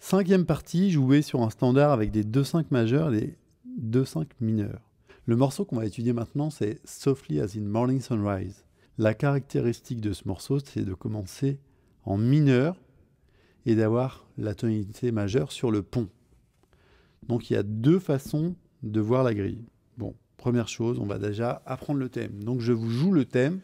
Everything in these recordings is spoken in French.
Cinquième partie, jouée sur un standard avec des 2/5 majeurs et des 2/5 mineurs. Le morceau qu'on va étudier maintenant, c'est Softly as in Morning Sunrise. La caractéristique de ce morceau, c'est de commencer en mineur et d'avoir la tonalité majeure sur le pont. Donc il y a deux façons de voir la grille. Bon, première chose, on va déjà apprendre le thème. Donc je vous joue le thème.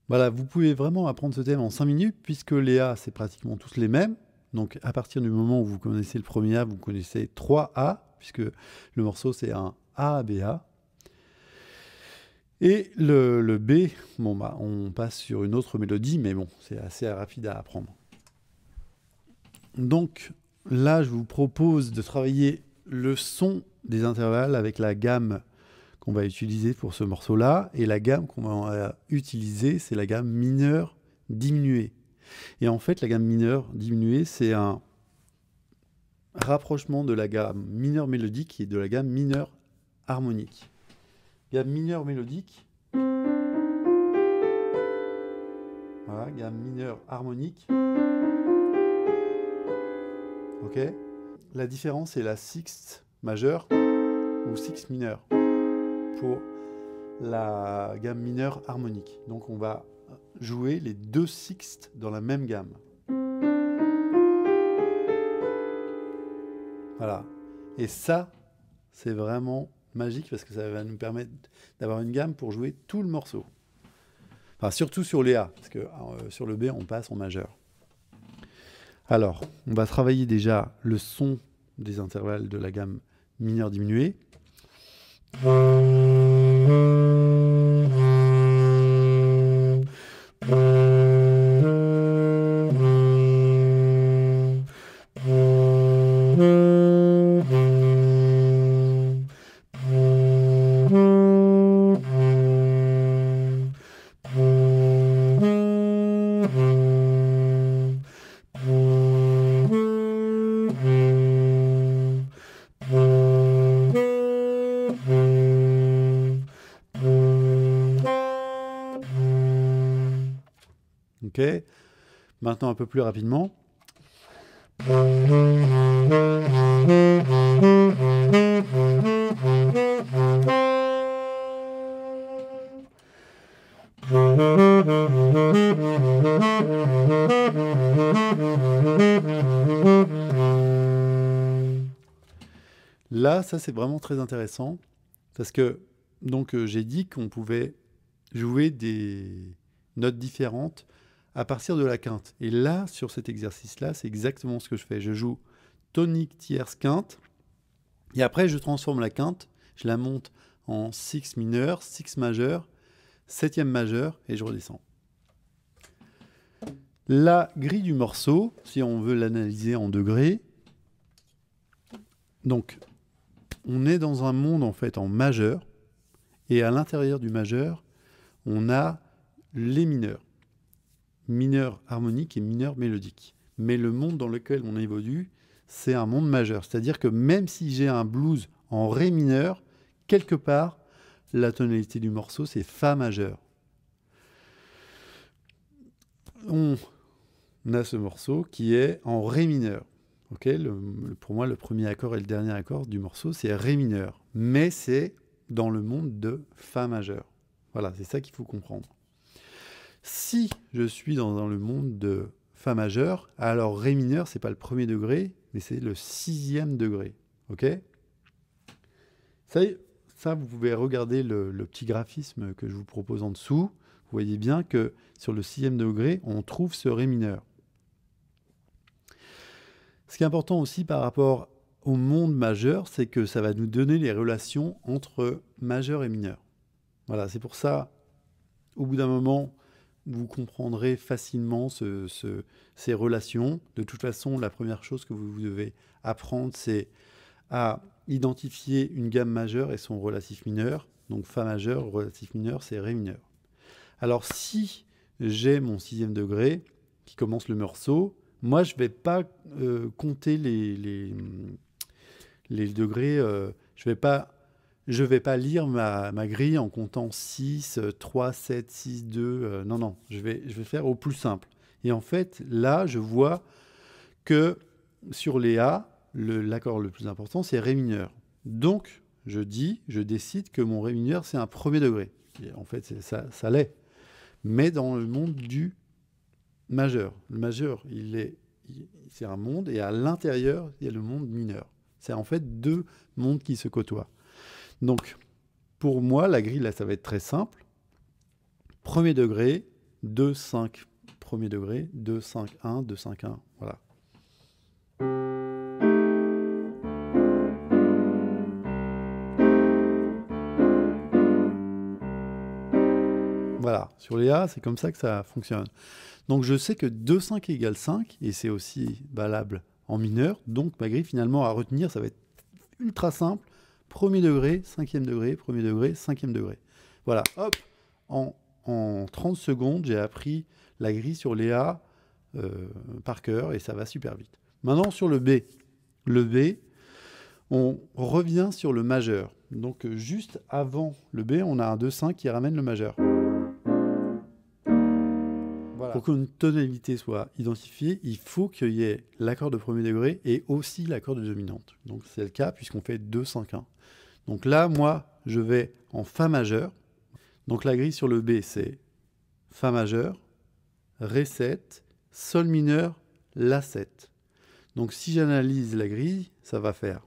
Voilà, vous pouvez vraiment apprendre ce thème en 5 minutes puisque les A, c'est pratiquement tous les mêmes. Donc à partir du moment où vous connaissez le premier A, vous connaissez 3 A, puisque le morceau c'est un A, B, A. Et le B, bon, bah, on passe sur une autre mélodie, mais bon, c'est assez rapide à apprendre. Donc là, je vous propose de travailler le son des intervalles avec la gamme qu'on va utiliser pour ce morceau-là. Et la gamme qu'on va utiliser, c'est la gamme mineure diminuée. Et en fait, la gamme mineure diminuée, c'est un rapprochement de la gamme mineure mélodique et de la gamme mineure harmonique. Gamme mineure mélodique. Voilà, gamme mineure harmonique. Ok. La différence, c'est la sixte majeure ou sixte mineure pour la gamme mineure harmonique. Donc on va jouer les deux sixtes dans la même gamme. Voilà. Et ça, c'est vraiment magique parce que ça va nous permettre d'avoir une gamme pour jouer tout le morceau. Enfin, surtout sur les A, parce que sur le B, on passe en majeur. Alors, on va travailler déjà le son des intervalles de la gamme mineure diminuée. Ok. Maintenant un peu plus rapidement. Là, ça c'est vraiment très intéressant parce que donc j'ai dit qu'on pouvait jouer des notes différentes à partir de la quinte. Et là, sur cet exercice-là, c'est exactement ce que je fais. Je joue tonique, tierce, quinte, et après je transforme la quinte, je la monte en six mineur, six majeur, septième majeur, et je redescends. La grille du morceau, si on veut l'analyser en degrés, donc on est dans un monde en fait en majeur, et à l'intérieur du majeur, on a les mineurs. Mineur harmonique et mineur mélodique. Mais le monde dans lequel on évolue, c'est un monde majeur. C'est-à-dire que même si j'ai un blues en ré mineur, quelque part, la tonalité du morceau, c'est fa majeur. On a ce morceau qui est en ré mineur. Okay, pour moi, le premier accord et le dernier accord du morceau, c'est ré mineur. Mais c'est dans le monde de fa majeur. Voilà, c'est ça qu'il faut comprendre. Si je suis dans le monde de fa majeur, alors ré mineur, c'est pas le premier degré, mais c'est le sixième degré. Ok ? Ça, vous pouvez regarder le petit graphisme que je vous propose en dessous. Vous voyez bien que sur le sixième degré, on trouve ce ré mineur. Ce qui est important aussi par rapport au monde majeur, c'est que ça va nous donner les relations entre majeur et mineur. Voilà, c'est pour ça, au bout d'un moment, vous comprendrez facilement ces relations. De toute façon, la première chose que vous devez apprendre, c'est à identifier une gamme majeure et son relatif mineur. Donc Fa majeur, relatif mineur, c'est Ré mineur. Alors si j'ai mon 6e degré qui commence le morceau, moi je ne vais pas compter les degrés, je vais pas lire ma grille en comptant 6, 3, 7, 6, 2, non, non, je vais faire au plus simple. Et en fait, là, je vois que sur les A, l'accord le plus important, c'est Ré mineur. Donc, je décide que mon Ré mineur, c'est un 1er degré. Et en fait, ça l'est. Mais dans le monde du majeur. Le majeur, c'est un monde, et à l'intérieur, il y a le monde mineur. C'est en fait 2 mondes qui se côtoient. Donc, pour moi, la grille, là, ça va être très simple. 1er degré, 2, 5, 1er degré, 2, 5, 1, 2, 5, 1. Voilà. Voilà, sur les A, c'est comme ça que ça fonctionne. Donc je sais que 2, 5 égale 5, et c'est aussi valable en mineur. Donc ma grille, finalement, à retenir, ça va être ultra simple. 1er degré, 5e degré, 1er degré, 5e degré. Voilà, hop, en 30 secondes, j'ai appris la grille sur les A par cœur, et ça va super vite. Maintenant, sur le B. Le B, on revient sur le majeur. Donc juste avant le B, on a un 2-5 qui ramène le majeur. Voilà. Pour qu'une tonalité soit identifiée, il faut qu'il y ait l'accord de 1er degré et aussi l'accord de dominante. Donc c'est le cas puisqu'on fait 2-5-1. Donc là, moi, je vais en Fa majeur. Donc la grille sur le B, c'est Fa majeur, Ré 7, Sol mineur, La 7. Donc si j'analyse la grille, ça va faire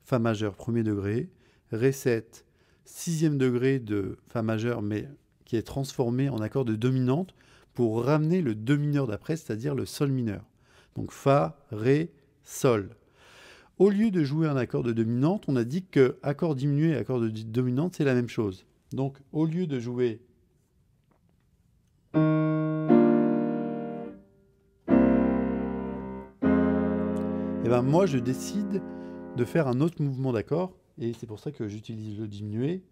Fa majeur 1er degré, Ré 7, 6e degré de Fa majeur, mais qui est transformé en accord de dominante pour ramener le 2 mineur d'après, c'est-à-dire le Sol mineur. Donc Fa, Ré, Sol. Au lieu de jouer un accord de dominante, on a dit que accord diminué et accord de dominante, c'est la même chose. Donc au lieu de jouer moi je décide de faire un autre mouvement d'accord, et c'est pour ça que j'utilise le diminué.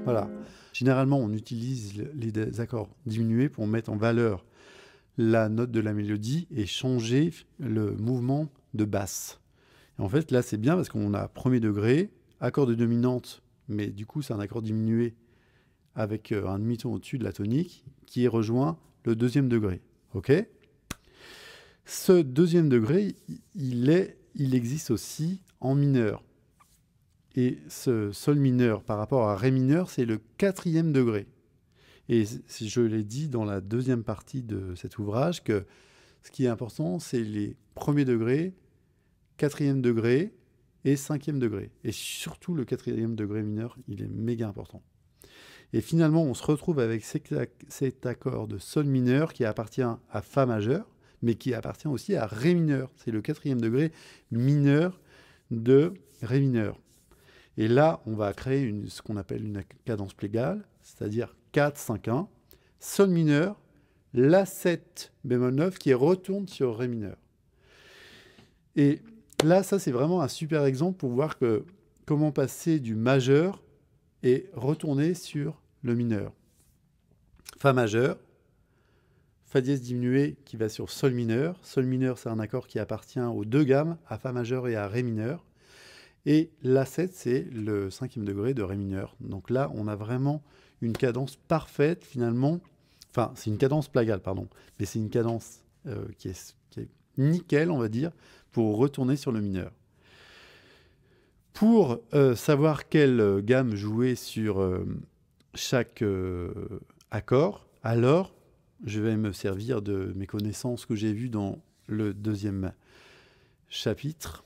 Voilà. Généralement, on utilise les accords diminués pour mettre en valeur la note de la mélodie et changer le mouvement de basse. Et en fait, là, c'est bien parce qu'on a 1er degré, accord de dominante, mais du coup, c'est un accord diminué avec un demi-ton au-dessus de la tonique qui rejoint le 2e degré. OK ? Ce 2e degré, il existe aussi en mineur. Et ce Sol mineur par rapport à Ré mineur, c'est le 4e degré. Et je l'ai dit dans la 2e partie de cet ouvrage que ce qui est important, c'est les 1er degré, 4e degré et 5e degré. Et surtout le 4e degré mineur, il est méga important. Et finalement, on se retrouve avec cet accord de Sol mineur qui appartient à Fa majeur, mais qui appartient aussi à Ré mineur. C'est le 4e degré mineur de Ré mineur. Et là, on va créer ce qu'on appelle une cadence plégale, c'est-à-dire 4, 5, 1, Sol mineur, La 7 bémol 9 qui retourne sur Ré mineur. Et là, ça c'est vraiment un super exemple pour voir comment passer du majeur et retourner sur le mineur. Fa majeur, Fa dièse diminué qui va sur Sol mineur. Sol mineur, c'est un accord qui appartient aux 2 gammes, à Fa majeur et à Ré mineur. Et La 7, c'est le 5e degré de Ré mineur. Donc là, on a vraiment une cadence parfaite finalement. Enfin, c'est une cadence plagale, pardon. Mais c'est une cadence qui est nickel, on va dire, pour retourner sur le mineur. Pour savoir quelle gamme jouer sur chaque accord, alors je vais me servir de mes connaissances que j'ai vues dans le 2e chapitre.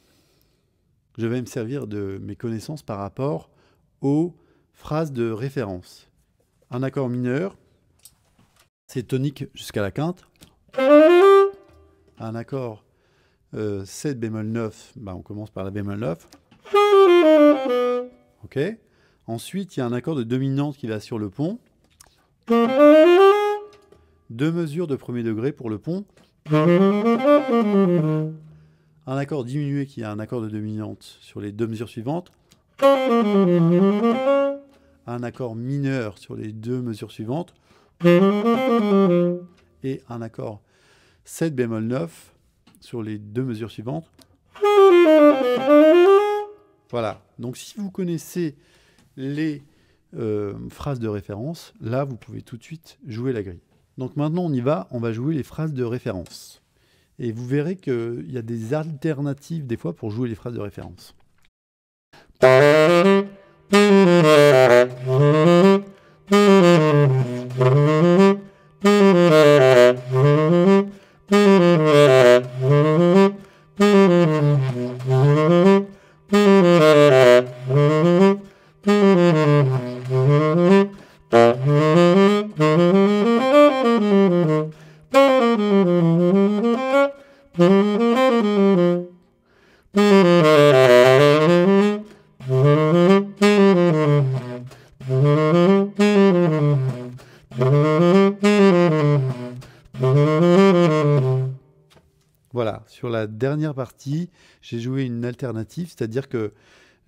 Je vais me servir de mes connaissances par rapport aux phrases de référence. Un accord mineur, c'est tonique jusqu'à la quinte. un accord 7 bémol 9, ben, on commence par la bémol 9. Ok. Ensuite, il y a un accord de dominante qui va sur le pont. 2 mesures de premier degré pour le pont. Un accord diminué qui a un accord de dominante sur les 2 mesures suivantes. Un accord mineur sur les 2 mesures suivantes. Et un accord 7 bémol 9 sur les 2 mesures suivantes. Voilà. Donc si vous connaissez les phrases de référence, là vous pouvez tout de suite jouer la grille. Donc maintenant on y va, on va jouer les phrases de référence. Et vous verrez qu'il y a des alternatives des fois pour jouer les phrases de référence. Voilà, sur la dernière partie, j'ai joué une alternative, c'est-à-dire que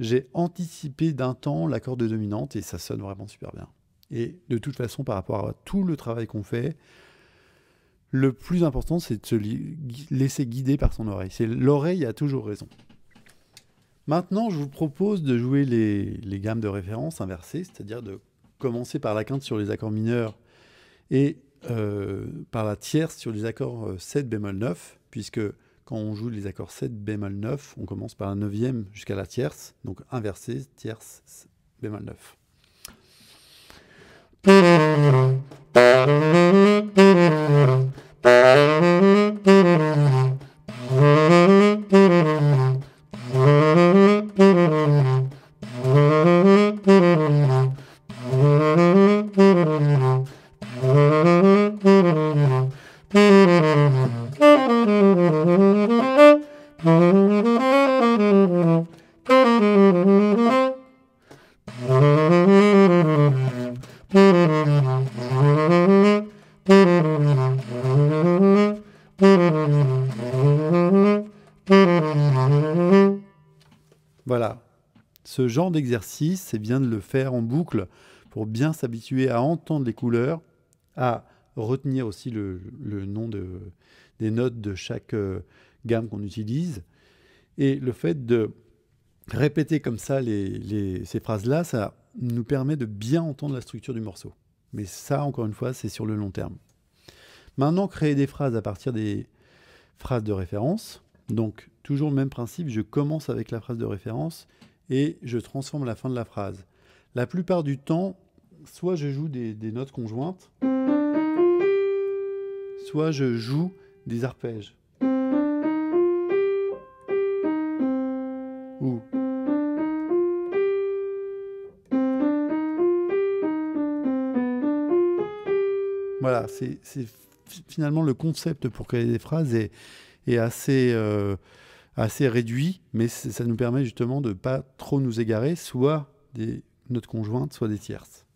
j'ai anticipé d'un temps l'accord de dominante et ça sonne vraiment super bien. Et de toute façon, par rapport à tout le travail qu'on fait, le plus important, c'est de se laisser guider par son oreille. L'oreille a toujours raison. Maintenant, je vous propose de jouer les gammes de référence inversées, c'est-à-dire de commencer par la quinte sur les accords mineurs et par la tierce sur les accords 7 bémol 9, puisque quand on joue les accords 7 bémol 9, on commence par la neuvième jusqu'à la tierce, donc inversé, tierce, bémol 9. Voilà, ce genre d'exercice, c'est bien de le faire en boucle pour bien s'habituer à entendre les couleurs, à retenir aussi le nom des notes de chaque gamme qu'on utilise. Et le fait de répéter comme ça ces phrases-là, ça nous permet de bien entendre la structure du morceau. Mais ça, encore une fois, c'est sur le long terme. Maintenant, créer des phrases à partir des phrases de référence. Donc, toujours le même principe, je commence avec la phrase de référence et je transforme la fin de la phrase. La plupart du temps, soit je joue des notes conjointes, soit je joue des arpèges. Ou voilà, c'est finalement le concept pour créer des phrases est assez réduit, mais ça nous permet justement de ne pas trop nous égarer, soit des notes conjointes, soit des tierces.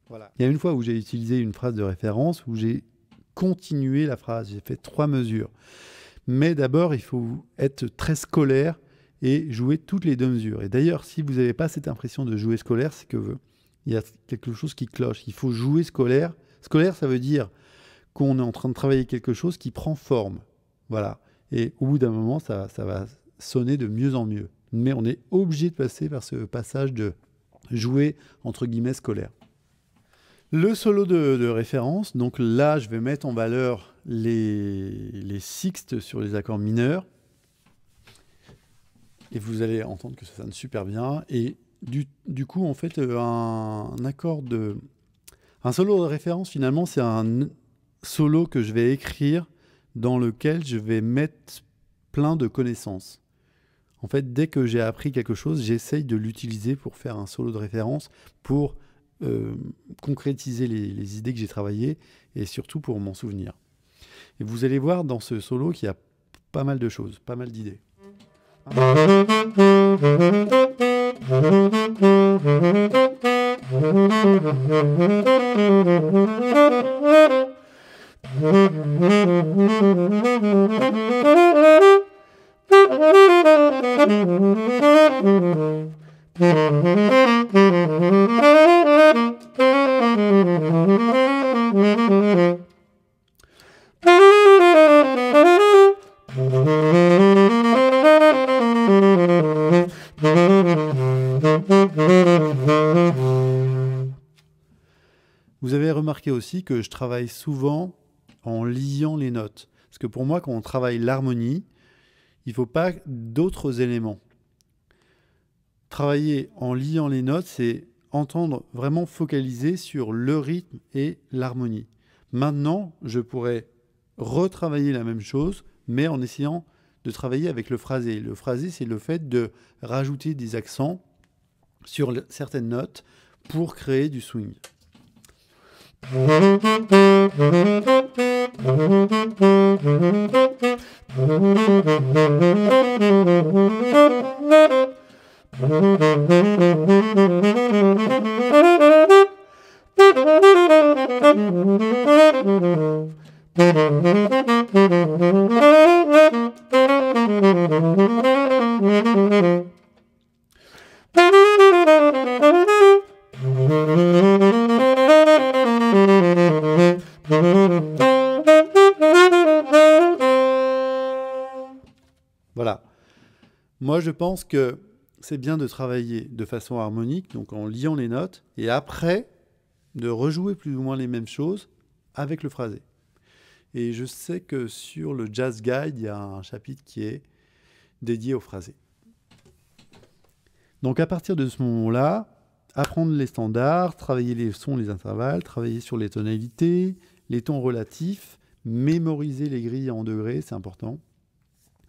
Voilà. Il y a une fois où j'ai utilisé une phrase de référence où j'ai continué la phrase, j'ai fait 3 mesures. Mais d'abord, il faut être très scolaire et jouer toutes les 2 mesures. Et d'ailleurs, si vous n'avez pas cette impression de jouer scolaire, c'est qu'il y a quelque chose qui cloche. Il faut jouer scolaire. Scolaire, ça veut dire qu'on est en train de travailler quelque chose qui prend forme. Voilà. Et au bout d'un moment, ça va sonner de mieux en mieux. Mais on est obligé de passer par ce passage de jouer entre guillemets scolaire. Le solo de référence, donc là je vais mettre en valeur les sixtes sur les accords mineurs. Et vous allez entendre que ça sonne super bien. Et du coup, en fait, un solo de référence, finalement, c'est un solo que je vais écrire dans lequel je vais mettre plein de connaissances. En fait, dès que j'ai appris quelque chose, j'essaye de l'utiliser pour faire un solo de référence, pour concrétiser les idées que j'ai travaillées et surtout pour m'en souvenir. Et vous allez voir dans ce solo qu'il y a pas mal de choses, pas mal d'idées. Vous avez remarqué aussi que je travaille souvent en liant les notes. Parce que pour moi, quand on travaille l'harmonie, il ne faut pas d'autres éléments. Travailler en liant les notes, c'est entendre, vraiment focaliser sur le rythme et l'harmonie. Maintenant, je pourrais retravailler la même chose, mais en essayant de travailler avec le phrasé. Le phrasé, c'est le fait de rajouter des accents sur certaines notes pour créer du swing. Voilà. Moi, je pense que c'est bien de travailler de façon harmonique, donc en liant les notes, et après, de rejouer plus ou moins les mêmes choses avec le phrasé. Et je sais que sur le Jazz Guide, il y a un chapitre qui est dédié au phrasé. Donc à partir de ce moment-là, apprendre les standards, travailler les sons, les intervalles, travailler sur les tonalités, les tons relatifs, mémoriser les grilles en degrés, c'est important.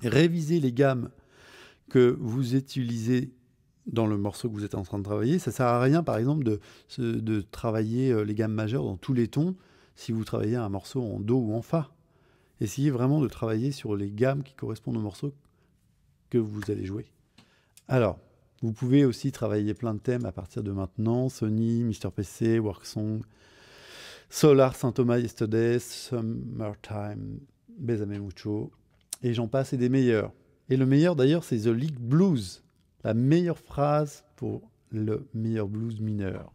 Réviser les gammes que vous utilisez dans le morceau que vous êtes en train de travailler. Ça ne sert à rien, par exemple, de travailler les gammes majeures dans tous les tons si vous travaillez un morceau en Do ou en Fa. Essayez vraiment de travailler sur les gammes qui correspondent au morceau que vous allez jouer. Alors, vous pouvez aussi travailler plein de thèmes à partir de maintenant. Sony, Mr. PC, Worksong, Solar, Saint Thomas, Yesterday, Summertime, Besame Mucho. Et j'en passe, et des meilleurs. Et le meilleur d'ailleurs, c'est The League Blues. La meilleure phrase pour le meilleur blues mineur.